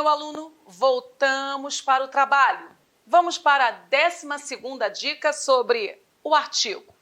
aluno, voltamos para o trabalho. Vamos para a 12ª dica sobre o artigo.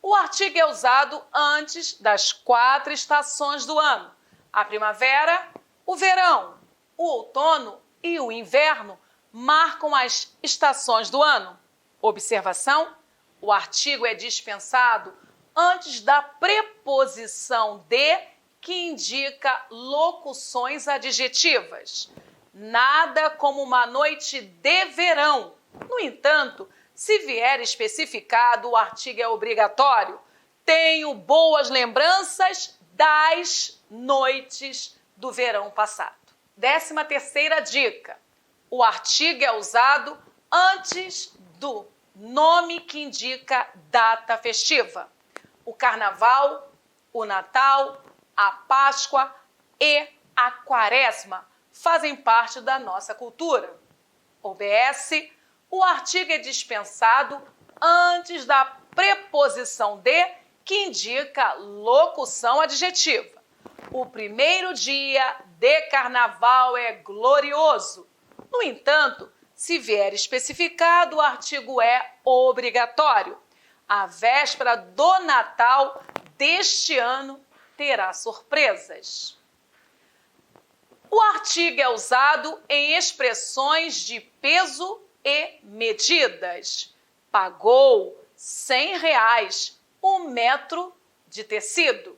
O artigo é usado antes das 4 estações do ano. A primavera, o verão, o outono e o inverno marcam as estações do ano. Observação: o artigo é dispensado antes da preposição de, que indica locuções adjetivas. Nada como uma noite de verão. No entanto, se vier especificado, o artigo é obrigatório. Tenho boas lembranças das noites do verão passado. 13ª dica. O artigo é usado antes do nome que indica data festiva. O carnaval, o Natal, a Páscoa e a Quaresma fazem parte da nossa cultura. OBS, o artigo é dispensado antes da preposição de, que indica locução adjetiva. O primeiro dia de carnaval é glorioso. No entanto, se vier especificado, o artigo é obrigatório. A véspera do Natal deste ano terá surpresas. O artigo é usado em expressões de peso e medidas. Pagou R$100 o metro de tecido.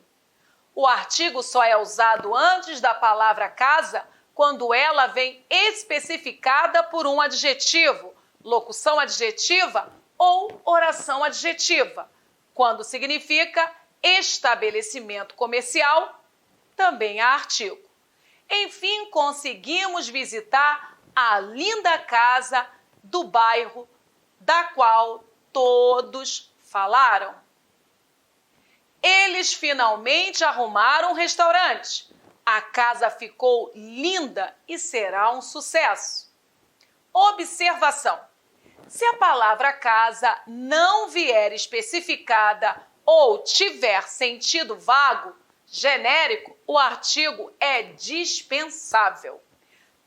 O artigo só é usado antes da palavra casa quando ela vem especificada por um adjetivo, locução adjetiva ou oração adjetiva. Quando significa estabelecimento comercial, também há artigo. Enfim, conseguimos visitar a linda casa do bairro da qual todos falaram. Eles finalmente arrumaram um restaurante. A casa ficou linda e será um sucesso. Observação: se a palavra casa não vier especificada ou tiver sentido vago, genérico, o artigo é dispensável.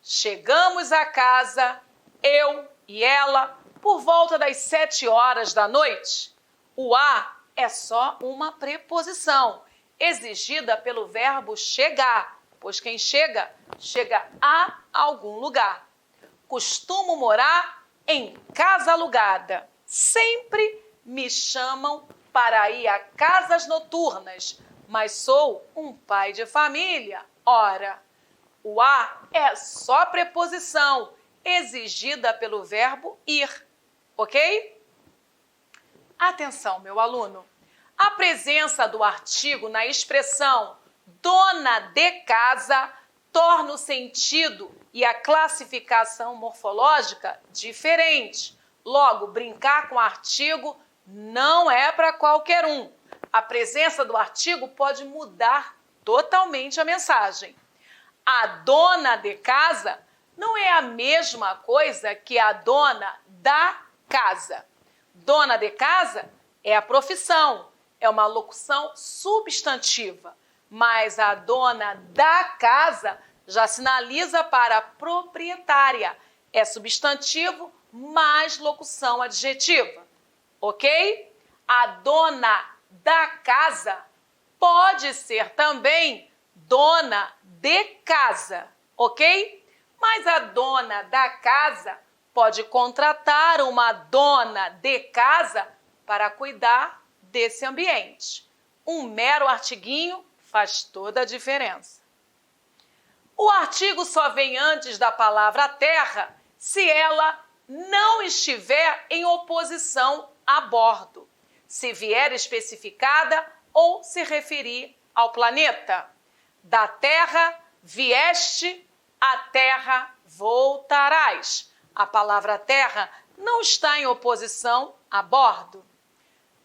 Chegamos à casa, eu e ela, por volta das 7 horas da noite. O a é só uma preposição, exigida pelo verbo chegar, pois quem chega, chega a algum lugar. Costumo morar em casa alugada. Sempre me chamam para ir a casas noturnas, mas sou um pai de família. Ora, o a é só preposição, exigida pelo verbo ir, ok? Atenção, meu aluno. A presença do artigo na expressão dona de casa torna o sentido e a classificação morfológica diferente. Logo, brincar com artigo não é para qualquer um. A presença do artigo pode mudar totalmente a mensagem. A dona de casa não é a mesma coisa que a dona da casa. Dona de casa é a profissão, é uma locução substantiva, mas a dona da casa já sinaliza para a proprietária, é substantivo mais locução adjetiva, ok? A dona da casa pode ser também dona de casa, ok? Mas a dona da casa pode contratar uma dona de casa para cuidar desse ambiente. Um mero artiguinho faz toda a diferença. O artigo só vem antes da palavra terra se ela não estiver em oposição a bordo, se vier especificada ou se referir ao planeta. Da terra vieste, à terra voltarás. A palavra terra não está em oposição a bordo.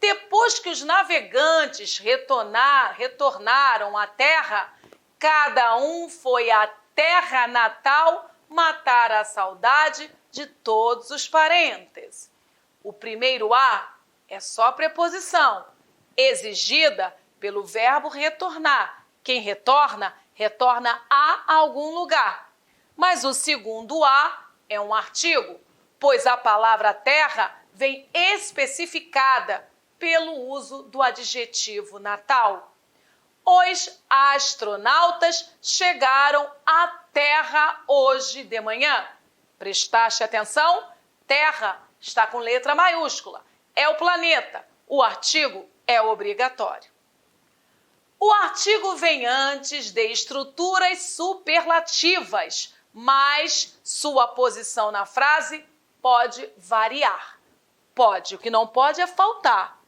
Depois que os navegantes retornaram à terra, cada um foi à terra natal matar a saudade de todos os parentes. O primeiro a é só preposição, exigida pelo verbo retornar. Quem retorna, retorna a algum lugar. Mas o segundo A é um artigo, pois a palavra terra vem especificada pelo uso do adjetivo natal. Os astronautas chegaram à Terra hoje de manhã. Prestaste atenção? Terra está com letra maiúscula. É o planeta. O artigo é obrigatório. O artigo vem antes de estruturas superlativas, mas sua posição na frase pode variar. Pode, o que não pode é faltar.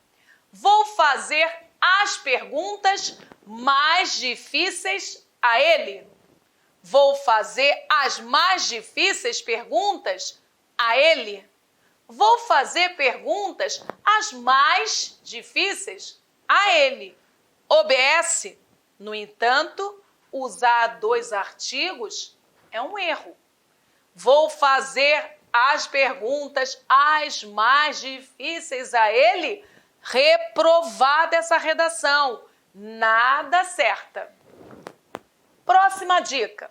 Vou fazer as perguntas mais difíceis a ele. Vou fazer as mais difíceis perguntas a ele. Vou fazer perguntas as mais difíceis a ele. OBS, no entanto, usar dois artigos é um erro. Vou fazer as perguntas as mais difíceis a ele. Reprovada essa redação. Nada certa. Próxima dica.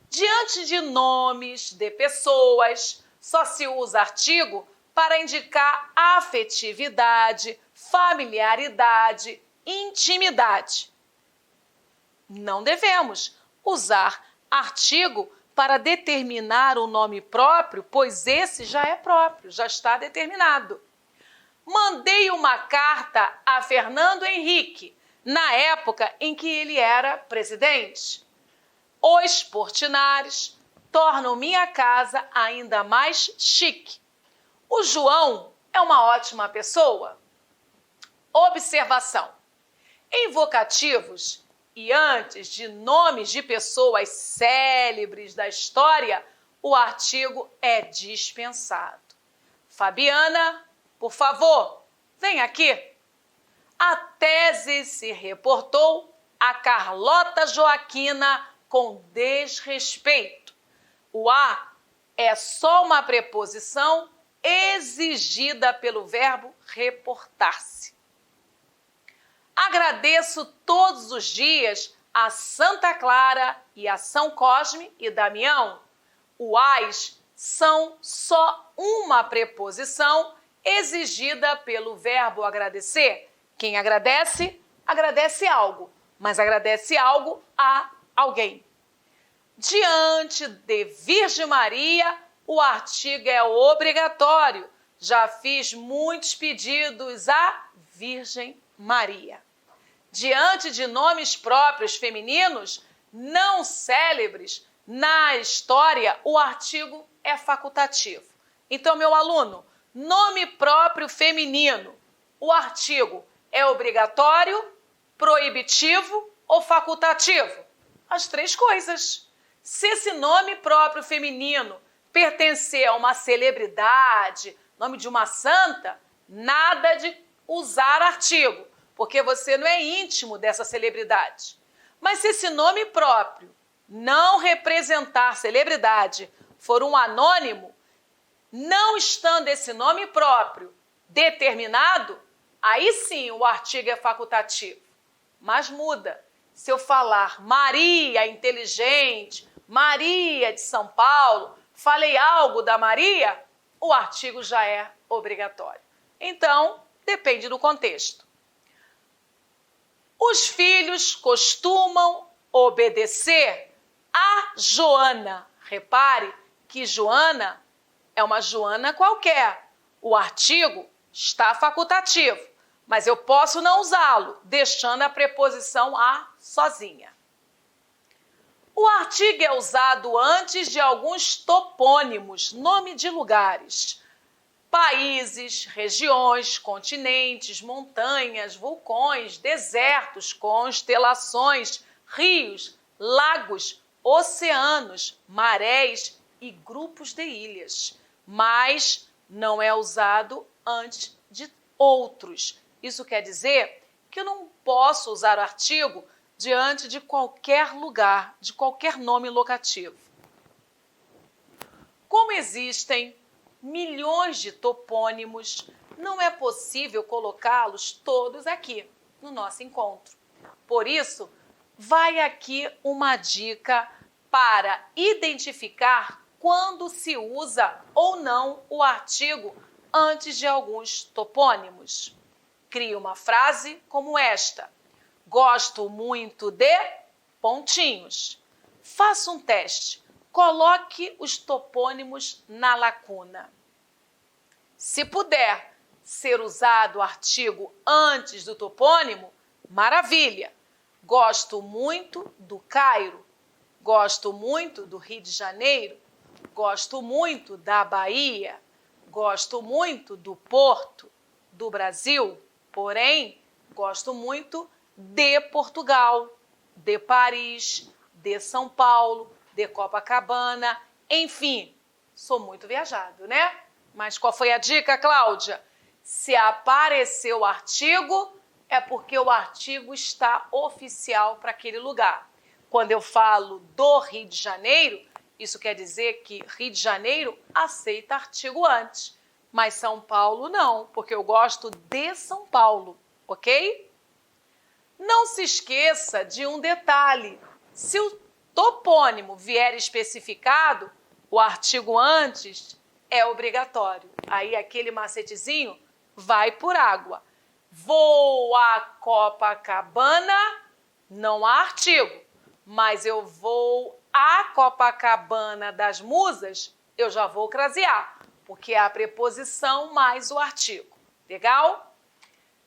Diante de nomes de pessoas, só se usa artigo para indicar afetividade, familiaridade, intimidade. Não devemos usar artigo para determinar o nome próprio, pois esse já é próprio, já está determinado. Mandei uma carta a Fernando Henrique, na época em que ele era presidente. Os Portinares tornam minha casa ainda mais chique. O João é uma ótima pessoa. Observação. Em vocativos e antes de nomes de pessoas célebres da história, o artigo é dispensado. Fabiana, por favor, vem aqui. A tese se reportou a Carlota Joaquina com desrespeito. O a é só uma preposição exigida pelo verbo reportar-se. Agradeço todos os dias a Santa Clara e a São Cosme e Damião. O as são só uma preposição exigida pelo verbo agradecer. Quem agradece, agradece algo, mas agradece algo a alguém. Diante de Virgem Maria, o artigo é obrigatório. Já fiz muitos pedidos à Virgem Maria. Diante de nomes próprios femininos, não célebres, na história, o artigo é facultativo. Então, meu aluno, nome próprio feminino, o artigo é obrigatório, proibitivo ou facultativo? As três coisas. Se esse nome próprio feminino pertencer a uma celebridade, nome de uma santa, nada de usar artigo, porque você não é íntimo dessa celebridade. Mas se esse nome próprio não representar celebridade, for um anônimo, não estando esse nome próprio determinado, aí sim o artigo é facultativo. Mas muda. Se eu falar Maria inteligente, Maria de São Paulo, falei algo da Maria, o artigo já é obrigatório. Então, depende do contexto. Os filhos costumam obedecer a Joana. Repare que Joana é uma Joana qualquer. O artigo está facultativo, mas eu posso não usá-lo, deixando a preposição a sozinha. O artigo é usado antes de alguns topônimos, nome de lugares, países, regiões, continentes, montanhas, vulcões, desertos, constelações, rios, lagos, oceanos, marés e grupos de ilhas, mas não é usado antes de outros. Isso quer dizer que eu não posso usar o artigo diante de qualquer lugar, de qualquer nome locativo. Como existem milhões de topônimos, não é possível colocá-los todos aqui no nosso encontro. Por isso, vai aqui uma dica para identificar quando se usa ou não o artigo antes de alguns topônimos. Crie uma frase como esta: gosto muito de pontinhos. Faça um teste. Coloque os topônimos na lacuna. Se puder ser usado o artigo antes do topônimo, maravilha! Gosto muito do Cairo. Gosto muito do Rio de Janeiro. Gosto muito da Bahia. Gosto muito do Porto, do Brasil. Porém, gosto muito de Portugal, de Paris, de São Paulo, de Copacabana, enfim, sou muito viajado, né? Mas qual foi a dica, Cláudia? Se apareceu o artigo, é porque o artigo está oficial para aquele lugar. Quando eu falo do Rio de Janeiro, isso quer dizer que Rio de Janeiro aceita artigo antes, mas São Paulo não, porque eu gosto de São Paulo, ok? Não se esqueça de um detalhe. Se o topônimo vier especificado, o artigo antes é obrigatório. Aí aquele macetezinho vai por água. Vou a Copacabana, não há artigo. Mas eu vou a Copacabana das Musas, eu já vou crasear, porque é a preposição mais o artigo. Legal?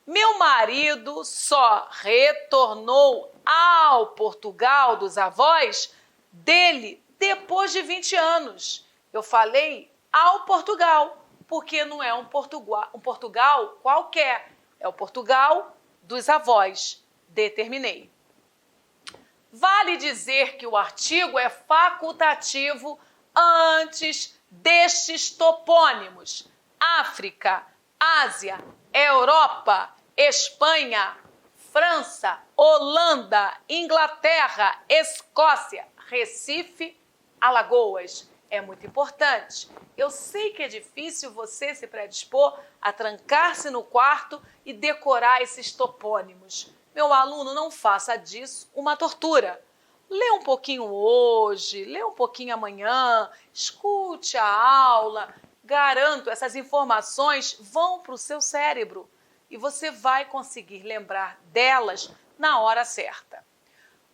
Meu marido só retornou ao Portugal dos avós dele depois de 20 anos. Eu falei ao Portugal, porque não é um Portugal qualquer, é o Portugal dos avós. Determinei. Vale dizer que o artigo é facultativo antes destes topônimos: África, Ásia, Europa, Espanha, França, Holanda, Inglaterra, Escócia, Recife, Alagoas. É muito importante. Eu sei que é difícil você se predispor a trancar-se no quarto e decorar esses topônimos. Meu aluno, não faça disso uma tortura. Lê um pouquinho hoje, lê um pouquinho amanhã, escute a aula. Garanto, essas informações vão para o seu cérebro e você vai conseguir lembrar delas na hora certa.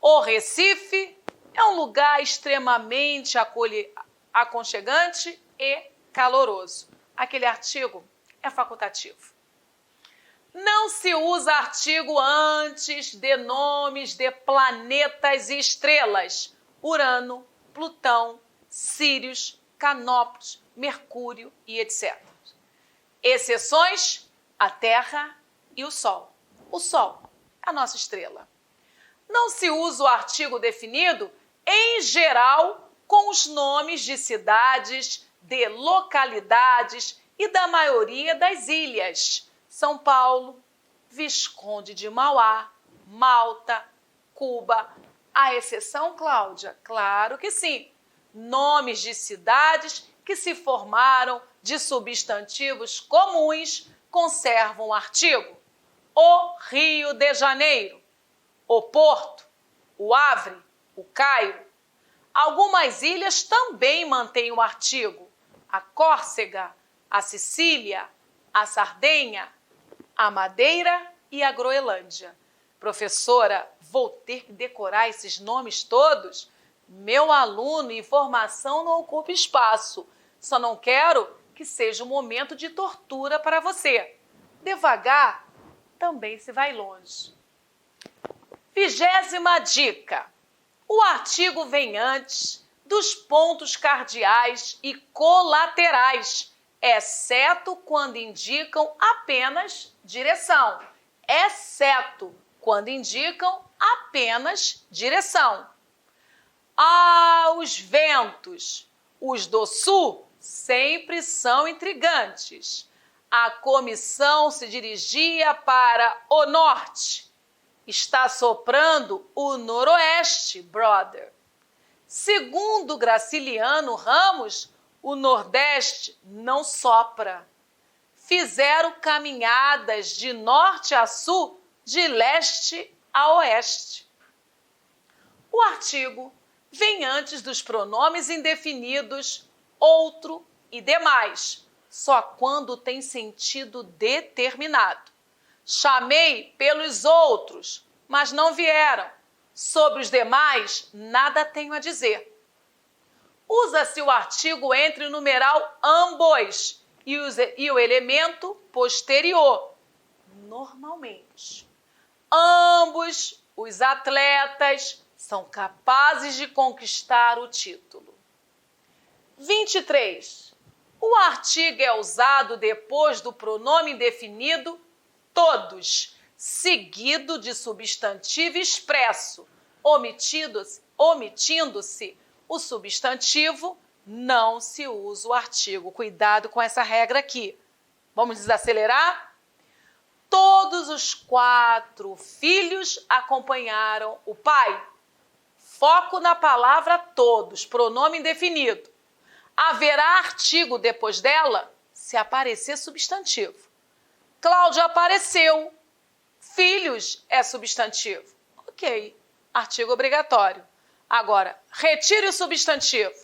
O Recife é um lugar extremamente aconchegante e caloroso. Aquele artigo é facultativo. Não se usa artigo antes de nomes de planetas e estrelas: Urano, Plutão, Sírios, Canopus, Mercúrio e etc. Exceções: a Terra e o Sol. O Sol é a nossa estrela. Não se usa o artigo definido, em geral, com os nomes de cidades, de localidades e da maioria das ilhas: São Paulo, Visconde de Mauá, Malta, Cuba. A exceção, Cláudia? Claro que sim. Nomes de cidades que se formaram de substantivos comuns conservam o artigo: o Rio de Janeiro, o Porto, o Havre, o Cairo. Algumas ilhas também mantêm o artigo: a Córcega, a Sicília, a Sardenha, a Madeira e a Groenlândia. Professora, vou ter que decorar esses nomes todos? Meu aluno, informação não ocupa espaço. Só não quero que seja um momento de tortura para você. Devagar também se vai longe. 20ª dica. O artigo vem antes dos pontos cardeais e colaterais, exceto quando indicam apenas direção. Exceto quando indicam apenas direção. Os ventos. Os do sul sempre são intrigantes. A comissão se dirigia para o norte. Está soprando o noroeste, brother. Segundo Graciliano Ramos, o nordeste não sopra. Fizeram caminhadas de norte a sul, de leste a oeste. O artigo vem antes dos pronomes indefinidos outro e demais, só quando tem sentido determinado. Chamei pelos outros, mas não vieram. Sobre os demais, nada tenho a dizer. Usa-se o artigo entre o numeral ambos e o elemento posterior, normalmente. Ambos os atletas são capazes de conquistar o título. 23. O artigo é usado depois do pronome indefinido todos, seguido de substantivo expresso, omitindo-se o substantivo, não se usa o artigo. Cuidado com essa regra aqui. Vamos desacelerar? Todos os 4 filhos acompanharam o pai. Foco na palavra todos, pronome indefinido. Haverá artigo depois dela se aparecer substantivo. Cláudia apareceu. Filhos é substantivo. Ok, artigo obrigatório. Agora, retire o substantivo.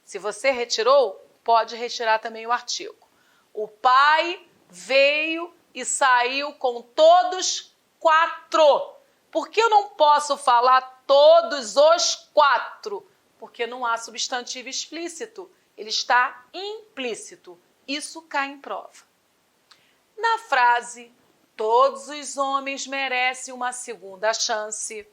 Se você retirou, pode retirar também o artigo. O pai veio e saiu com todos 4. Por que eu não posso falar todos os 4? Porque não há substantivo explícito. Ele está implícito. Isso cai em prova. Na frase, todos os homens merecem uma segunda chance,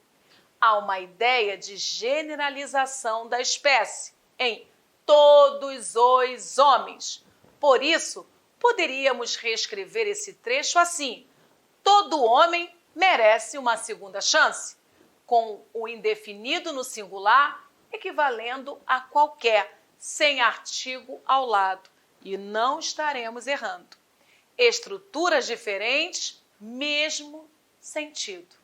há uma ideia de generalização da espécie em todos os homens. Por isso, poderíamos reescrever esse trecho assim: todo homem merece uma segunda chance, com o indefinido no singular equivalendo a qualquer, sem artigo ao lado, e não estaremos errando. Estruturas diferentes, mesmo sentido.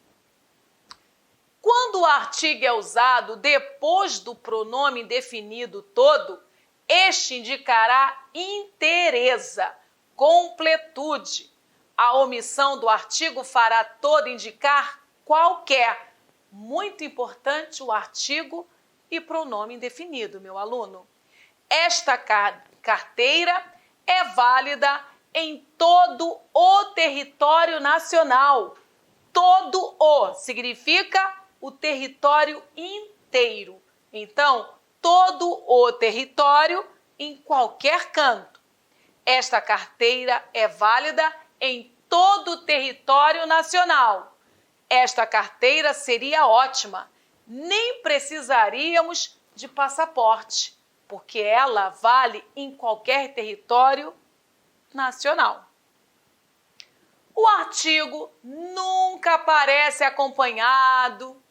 Quando o artigo é usado depois do pronome indefinido todo, este indicará inteireza, completude. A omissão do artigo fará todo indicar qualquer. Muito importante o artigo e pronome indefinido, meu aluno. Esta carteira é válida em todo o território nacional. Todo o significa o território inteiro. Então, todo o território em qualquer canto. Esta carteira é válida em todo o território nacional. Esta carteira seria ótima. Nem precisaríamos de passaporte, porque ela vale em qualquer território nacional. O artigo nunca aparece acompanhando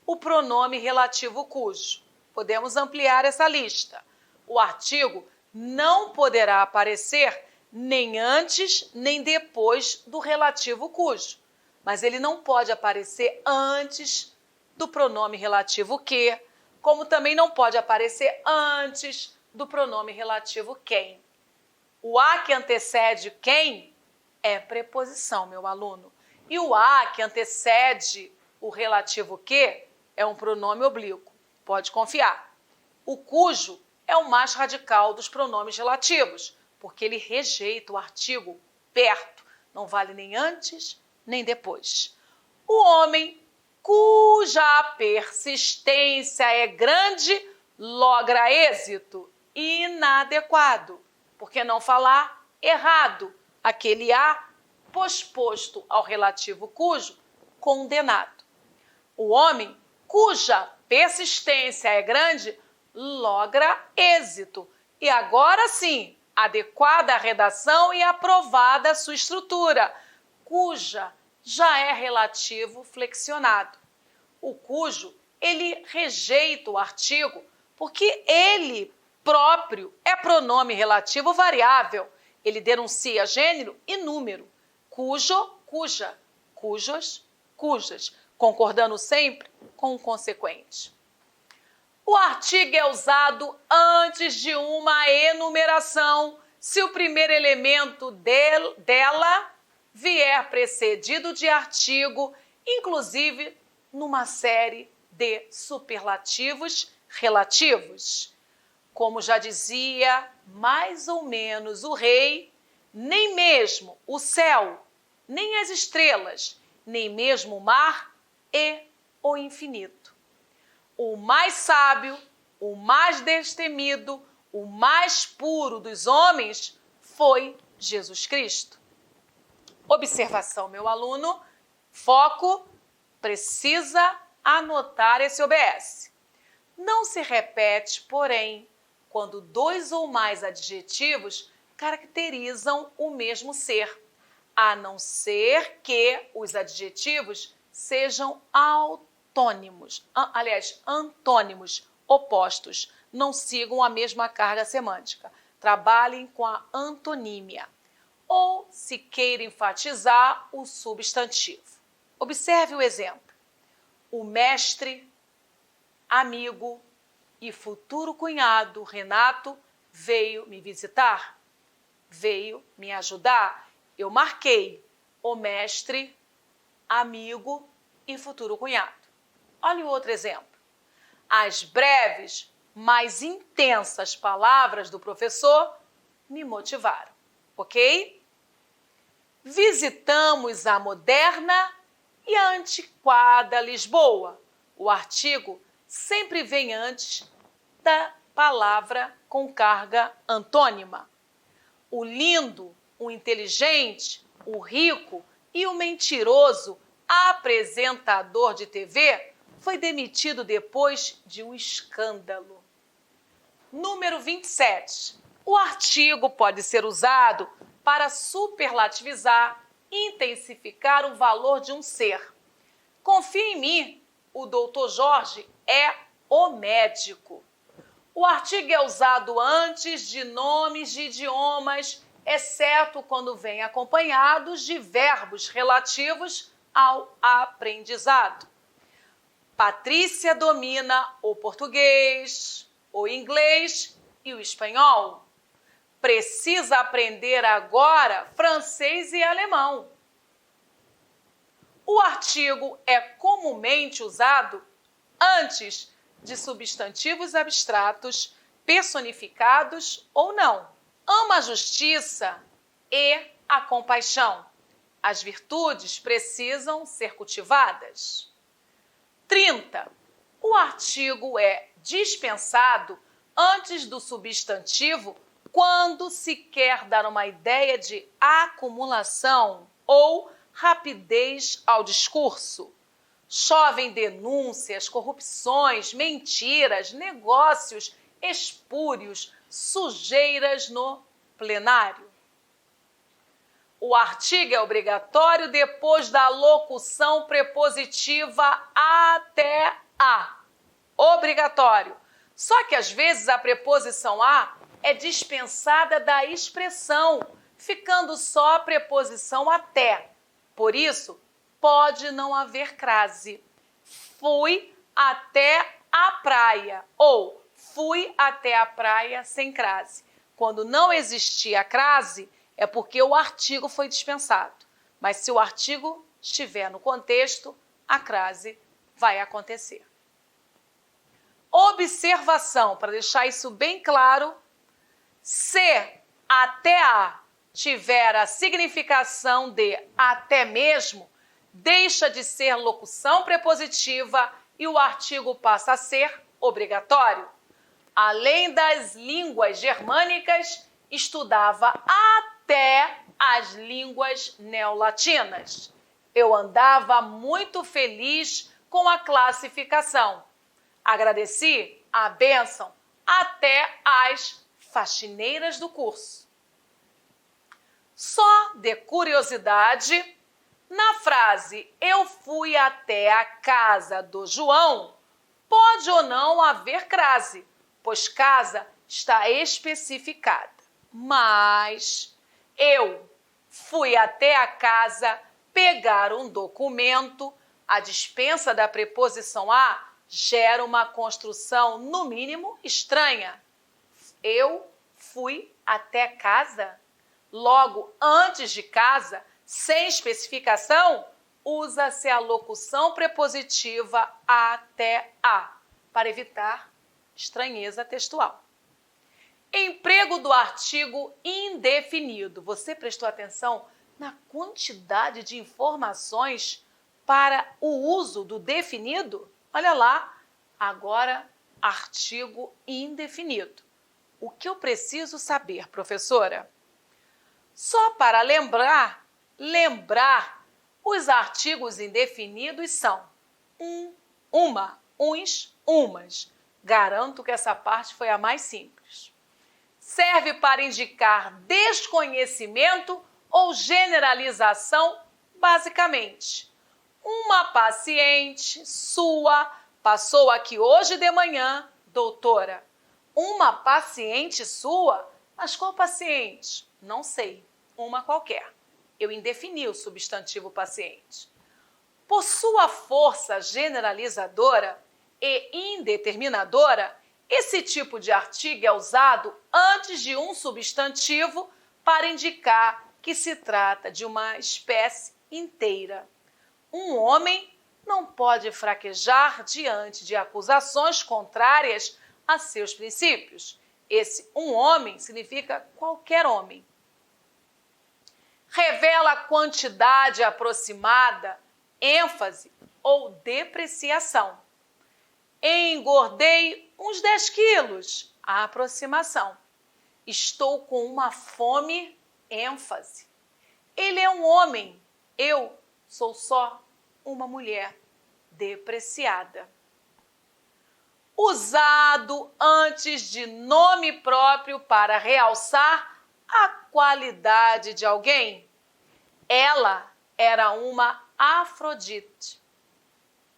o pronome relativo cujo. Podemos ampliar essa lista. O artigo não poderá aparecer nem antes nem depois do relativo cujo, mas ele não pode aparecer antes do pronome relativo que, como também não pode aparecer antes do pronome relativo quem. O a que antecede quem é preposição, meu aluno. E o a que antecede o relativo que é um pronome oblíquo. Pode confiar. O cujo é o mais radical dos pronomes relativos, porque ele rejeita o artigo perto. Não vale nem antes, nem depois. O homem cuja persistência é grande logra êxito inadequado. Por que não falar errado? Aquele a posposto ao relativo cujo, condenado. O homem cuja persistência é grande logra êxito. E agora sim, adequada a redação e aprovada a sua estrutura. Cuja já é relativo flexionado. O cujo, ele rejeita o artigo porque ele próprio é pronome relativo variável. Ele denuncia gênero e número. Cujo, cuja, cujos, cujas, concordando sempre com o consequente. O artigo é usado antes de uma enumeração se o primeiro elemento dela vier precedido de artigo, inclusive numa série de superlativos relativos. Como já dizia mais ou menos o rei, nem mesmo o céu, nem as estrelas, nem mesmo o mar e o infinito. O mais sábio, o mais destemido, o mais puro dos homens foi Jesus Cristo. Observação, meu aluno, foco, precisa anotar esse OBS. Não se repete, porém, quando dois ou mais adjetivos caracterizam o mesmo ser, a não ser que os adjetivos sejam antônimos, opostos, não sigam a mesma carga semântica. Trabalhem com a antonímia. Ou se queira enfatizar o substantivo. Observe o exemplo. O mestre, amigo e futuro cunhado Renato veio me visitar, veio me ajudar. Eu marquei o mestre, amigo e futuro cunhado. Olha o outro exemplo. As breves, mais intensas palavras do professor me motivaram, ok? Visitamos a moderna e a antiquada Lisboa. O artigo sempre vem antes da palavra com carga antônima. O lindo, o inteligente, o rico e o mentiroso apresentador de TV foi demitido depois de um escândalo. Número 27. O artigo pode ser usado para superlativizar, intensificar o valor de um ser. Confia em mim, o doutor Jorge é o médico. O artigo é usado antes de nomes de idiomas, exceto quando vem acompanhados de verbos relativos ao aprendizado. Patrícia domina o português, o inglês e o espanhol. Precisa aprender agora francês e alemão. O artigo é comumente usado antes de substantivos abstratos, personificados ou não. Ama a justiça e a compaixão. As virtudes precisam ser cultivadas. 30. O artigo é dispensado antes do substantivo quando se quer dar uma ideia de acumulação ou rapidez ao discurso. Chovem denúncias, corrupções, mentiras, negócios espúrios, sujeiras no plenário. O artigo é obrigatório depois da locução prepositiva até a. Obrigatório. Só que às vezes a preposição a é dispensada da expressão, ficando só a preposição até. Por isso, pode não haver crase. Fui até a praia ou fui até a praia sem crase. Quando não existia a crase, é porque o artigo foi dispensado. Mas se o artigo estiver no contexto, a crase vai acontecer. Observação, para deixar isso bem claro, se até a tiver a significação de até mesmo, deixa de ser locução prepositiva e o artigo passa a ser obrigatório. Além das línguas germânicas, estudava até as línguas neolatinas. Eu andava muito feliz com a classificação. Agradeci a bênção até as faxineiras do curso. Só de curiosidade, na frase eu fui até a casa do João, pode ou não haver crase, pois casa está especificada. Mas eu fui até a casa pegar um documento, a dispensa da preposição a gera uma construção, no mínimo, estranha. Eu fui até casa? Logo, antes de casa, sem especificação, usa-se a locução prepositiva até a, para evitar estranheza textual. Emprego do artigo indefinido. Você prestou atenção na quantidade de informações para o uso do definido? Olha lá, agora artigo indefinido. O que eu preciso saber, professora? Só para lembrar, os artigos indefinidos são uma, uns, umas. Garanto que essa parte foi a mais simples. Serve para indicar desconhecimento ou generalização, basicamente. Uma paciente sua passou aqui hoje de manhã, doutora. Uma paciente sua? Mas qual paciente? Não sei, uma qualquer. Eu indefini o substantivo paciente. Por sua força generalizadora e indeterminadora, esse tipo de artigo é usado antes de um substantivo para indicar que se trata de uma espécie inteira. Um homem não pode fraquejar diante de acusações contrárias a seus princípios. Esse um homem significa qualquer homem. Revela quantidade aproximada, ênfase ou depreciação. Engordei uns 10 quilos, a aproximação. Estou com uma fome, ênfase. Ele é um homem, eu sou só uma mulher, depreciada. Usado antes de nome próprio para realçar a qualidade de alguém. Ela era uma Afrodite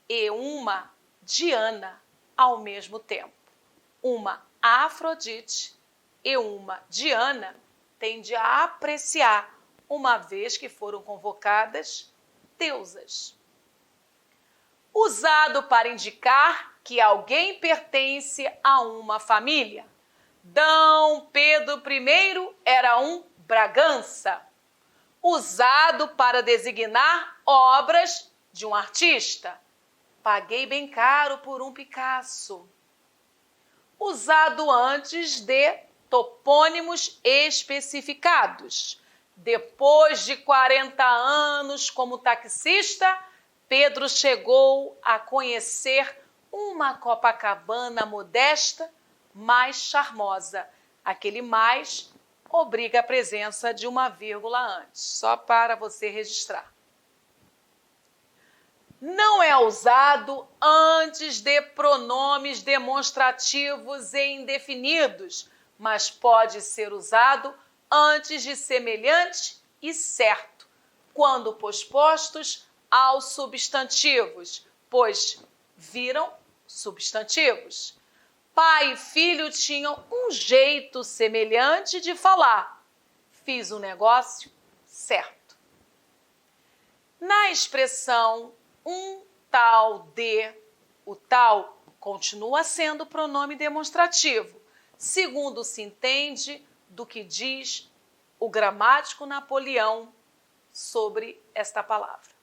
e uma Diana ao mesmo tempo. Uma Afrodite e uma Diana tende a apreciar, uma vez que foram convocadas deusas. Usado para indicar que alguém pertence a uma família. D. Pedro I era um Bragança. Usado para designar obras de um artista. Paguei bem caro por um Picasso. Usado antes de topônimos especificados. Depois de 40 anos como taxista, Pedro chegou a conhecer uma Copacabana modesta, mais charmosa. Aquele mais obriga a presença de uma vírgula antes, só para você registrar. Não é usado antes de pronomes demonstrativos e indefinidos, mas pode ser usado antes de semelhante e certo, quando pospostos aos substantivos, pois viram substantivos. Pai e filho tinham um jeito semelhante de falar. Fiz um negócio certo. Na expressão um tal de, o tal continua sendo pronome demonstrativo, segundo se entende do que diz o gramático Napoleão sobre esta palavra.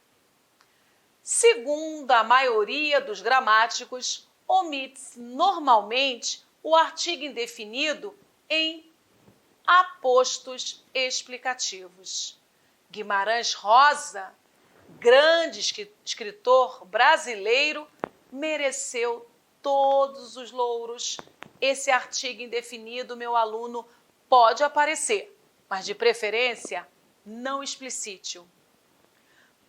Segundo a maioria dos gramáticos, omite-se normalmente o artigo indefinido em apostos explicativos. Guimarães Rosa, grande escritor brasileiro, mereceu todos os louros. Esse artigo indefinido, meu aluno, pode aparecer, mas de preferência não explicite-o.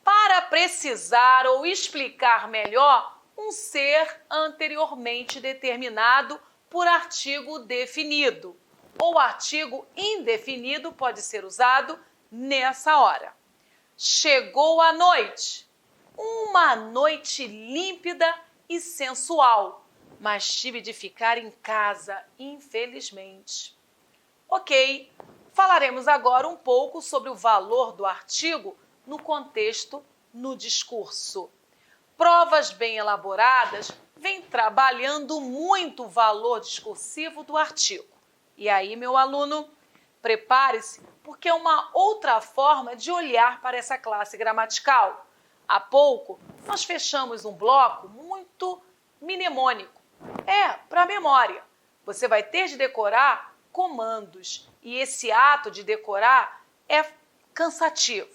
Para precisar ou explicar melhor um ser anteriormente determinado por artigo definido, ou artigo indefinido pode ser usado nessa hora. Chegou a noite, uma noite límpida e sensual, mas tive de ficar em casa, infelizmente. Ok, falaremos agora um pouco sobre o valor do artigo no contexto, no discurso. Provas bem elaboradas vêm trabalhando muito o valor discursivo do artigo. E aí, meu aluno, prepare-se, porque é uma outra forma de olhar para essa classe gramatical. Há pouco, nós fechamos um bloco muito mnemônico. Para memória. Você vai ter de decorar comandos e esse ato de decorar é cansativo.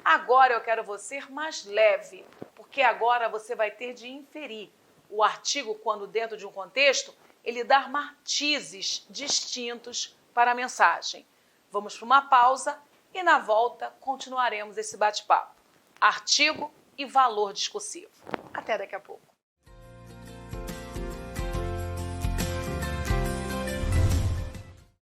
Agora eu quero você mais leve, porque agora você vai ter de inferir. O artigo, quando dentro de um contexto, ele dá matizes distintos para a mensagem. Vamos para uma pausa e na volta continuaremos esse bate-papo. Artigo e valor discursivo. Até daqui a pouco.